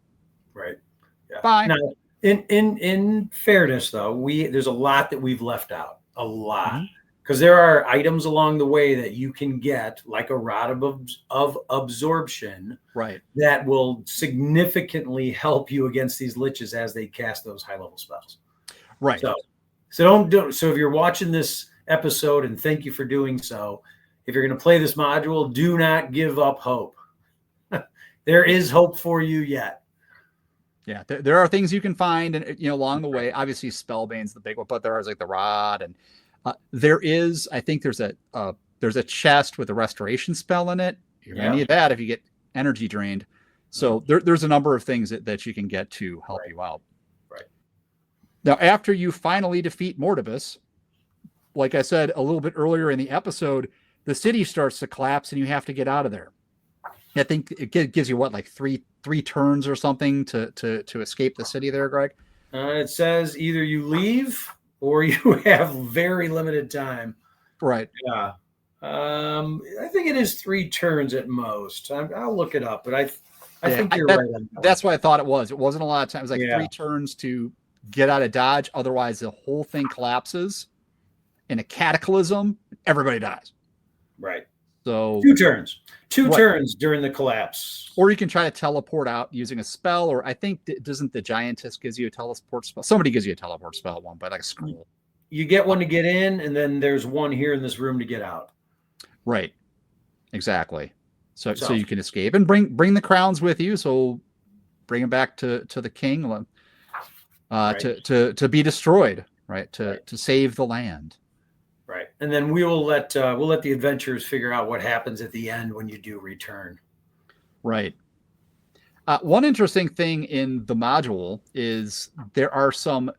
Right. Yeah. Bye. Now, in fairness, though, there's a lot that we've left out. A lot. Because there are items along the way that you can get, like a rod of absorption, right, that will significantly help you against these liches as they cast those high level spells. Right. So don't. So if you're watching this episode, and thank you for doing so, if you're going to play this module, do not give up hope. There is hope for you yet. Yeah, there are things you can find, and along the way. Obviously, Spellbane's the big one, but there is like the rod, and there is. I think there's a chest with a restoration spell in it. You're gonna need that if you get energy drained. So there's a number of things that you can get to help you out. Right. Now, after you finally defeat Mortebus, like I said a little bit earlier in the episode, the city starts to collapse, and you have to get out of there. I think it gives you like three turns or something to escape the city there, Greg. It says either you leave or you have very limited time. Right. Yeah. I think it is 3 turns at most. I'll look it up, but I think you're right on that. That's what I thought it was. It wasn't a lot of time. It was like 3 turns to get out of Dodge. Otherwise, the whole thing collapses in a cataclysm. Everybody dies. Right. So 2 turns. 2 turns during the collapse. Or you can try to teleport out using a spell, or I think doesn't the Giantess gives you a teleport spell? Somebody gives you a teleport spell at one, but like a scroll. You get one to get in, and then there's one here in this room to get out. Right. Exactly. So you can escape and bring the crowns with you. So bring them back to the king, to be destroyed, right? To save the land. Right. And then we'll let the adventurers figure out what happens at the end when you do return. Right. One interesting thing in the module is there are some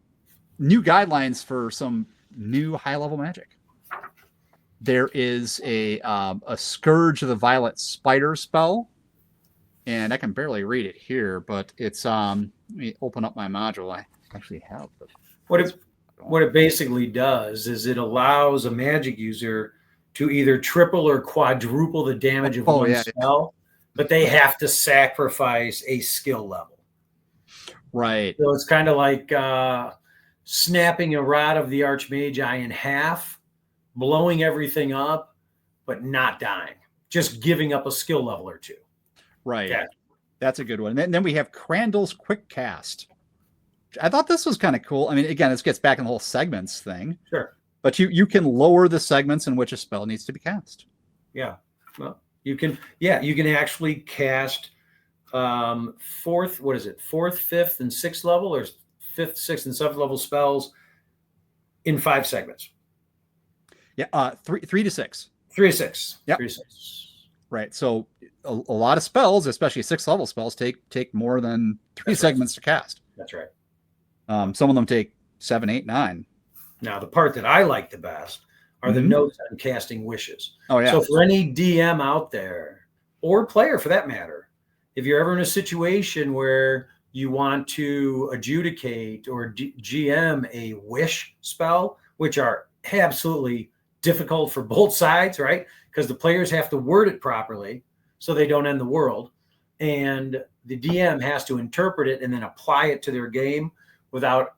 new guidelines for some new high-level magic. There is a Scourge of the Violet Spider spell, and I can barely read it here, but it's let me open up my module. I actually have the What it basically does is it allows a magic user to either triple or quadruple the damage of one spell, but they have to sacrifice a skill level. Right. So it's kind of like snapping a Rod of the Archmagi in half, blowing everything up, but not dying. Just giving up a skill level or 2. Right. Yeah. That's a good one. And then we have Crandall's Quick Cast. I thought this was kind of cool. I mean, again, this gets back in the whole segments thing. Sure. But you can lower the segments in which a spell needs to be cast. Yeah. Well, you can actually cast 4th, 5th, and 6th level, or 5th, 6th, and 7th level spells in 5 segments. Yeah, 3 to 6. 3 to 6. Yep. 3 to 6. Right. So a lot of spells, especially 6th level spells, take more than 3 segments to cast. That's right. Some of them take 7, 8, 9. Now, the part that I like the best are the notes on casting wishes. Oh, yeah. So for any DM out there, or player for that matter, if you're ever in a situation where you want to adjudicate or GM a wish spell, which are absolutely difficult for both sides, right? Because the players have to word it properly so they don't end the world. And the DM has to interpret it and then apply it to their game without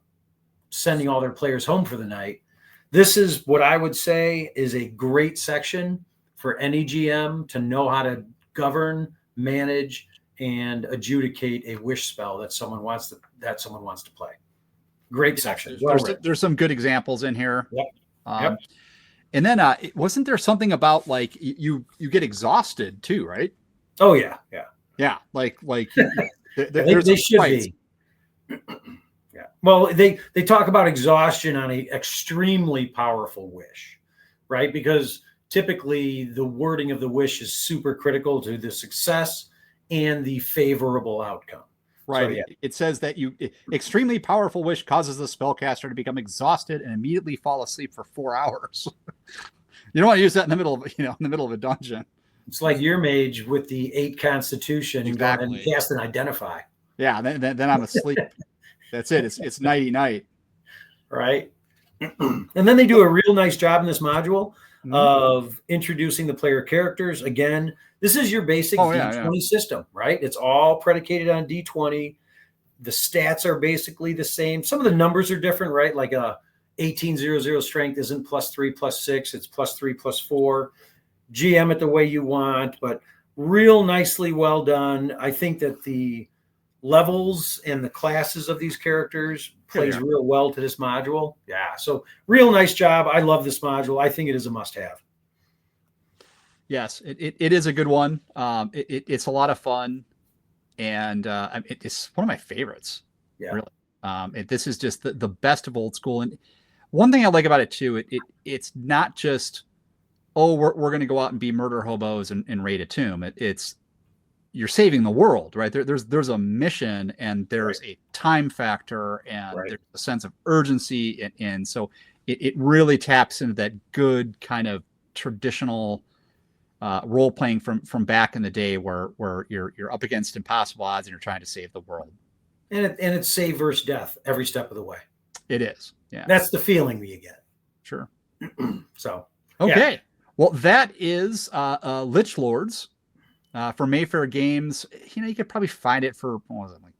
sending all their players home for the night. This is what I would say is a great section for any GM to know how to govern, manage, and adjudicate a wish spell that someone wants to play. Great section. There's some good examples in here. Yep. And then wasn't there something about like you get exhausted too, right? Oh yeah. Yeah, like they should be. Yeah. Well, they talk about exhaustion on an extremely powerful wish, right? Because typically the wording of the wish is super critical to the success and the favorable outcome. Right. So, yeah. It says that extremely powerful wish causes the spellcaster to become exhausted and immediately fall asleep for 4 hours. You don't want to use that in the middle of a dungeon. It's like your mage with the 8 constitution and cast and identify. Yeah. Then I'm asleep. That's it. It's nighty night. Right. And then they do a real nice job in this module of introducing the player characters. Again, this is your basic D20 system, right? It's all predicated on D20. The stats are basically the same. Some of the numbers are different, right? Like a 1800 strength isn't +3/+6. It's +3/+4. GM it the way you want, but real nicely well done. I think that the levels and the classes of these characters plays real well to this module. Yeah, so real nice job. I love this module. I think it is a must-have. Yes, it is a good one. It's a lot of fun, and it's one of my favorites. Yeah, really. This is just the best of old school. And one thing I like about it too, it's not just, oh, we're going to go out and be murder hobos and raid a tomb. It's you're saving the world, right? There's a mission, and there's a time factor, and there's a sense of urgency, and so it really taps into that good kind of traditional role playing from back in the day, where you're up against impossible odds and you're trying to save the world. And it's save versus death every step of the way. It is, yeah. That's the feeling that you get. Sure. So okay, well, that is Lich Lords. For Mayfair Games. You could probably find it for, what was it, like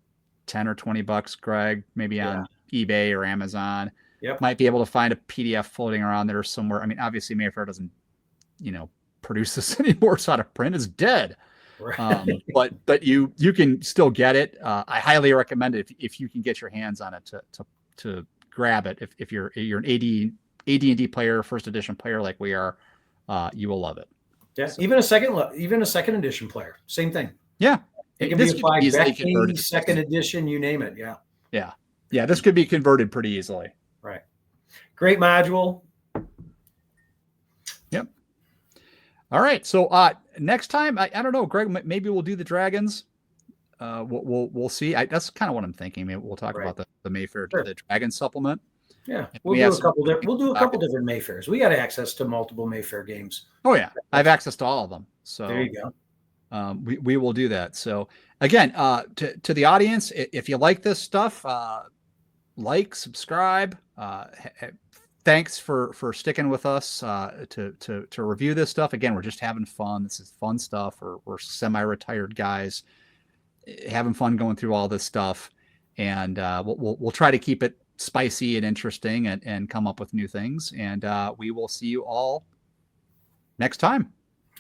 $10 or $20, Greg, maybe on eBay or Amazon. Yep. Might be able to find a PDF floating around there somewhere. I mean, obviously Mayfair doesn't, produce this anymore. It's out of print. It's dead. Right. But you can still get it. I highly recommend it if you can get your hands on it to grab it. If you're an AD&D player, first edition player like we are, you will love it. Yeah, so, even a second edition player, same thing. Yeah, it can be applied back in second edition, you name it. Yeah. This could be converted pretty easily. Right. Great module. Yep. All right. So next time, I don't know, Greg. Maybe we'll do the dragons. We'll see. That's kind of what I'm thinking. Maybe we'll talk about the Mayfair the dragon supplement. Yeah, we'll do a couple different Mayfairs. We got access to multiple Mayfair games. Oh yeah, I have access to all of them. So there you go. We will do that. So again, to the audience, if you like this stuff, like, subscribe. Thanks for sticking with us to review this stuff. Again, we're just having fun. This is fun stuff. We're semi-retired guys having fun going through all this stuff, and we'll try to keep it spicy and interesting and come up with new things. And we will see you all next time.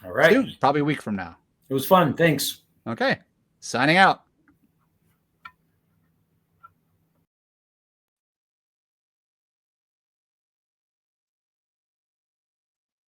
All right. Soon, probably a week from now. It was fun. Thanks. Okay. Signing out.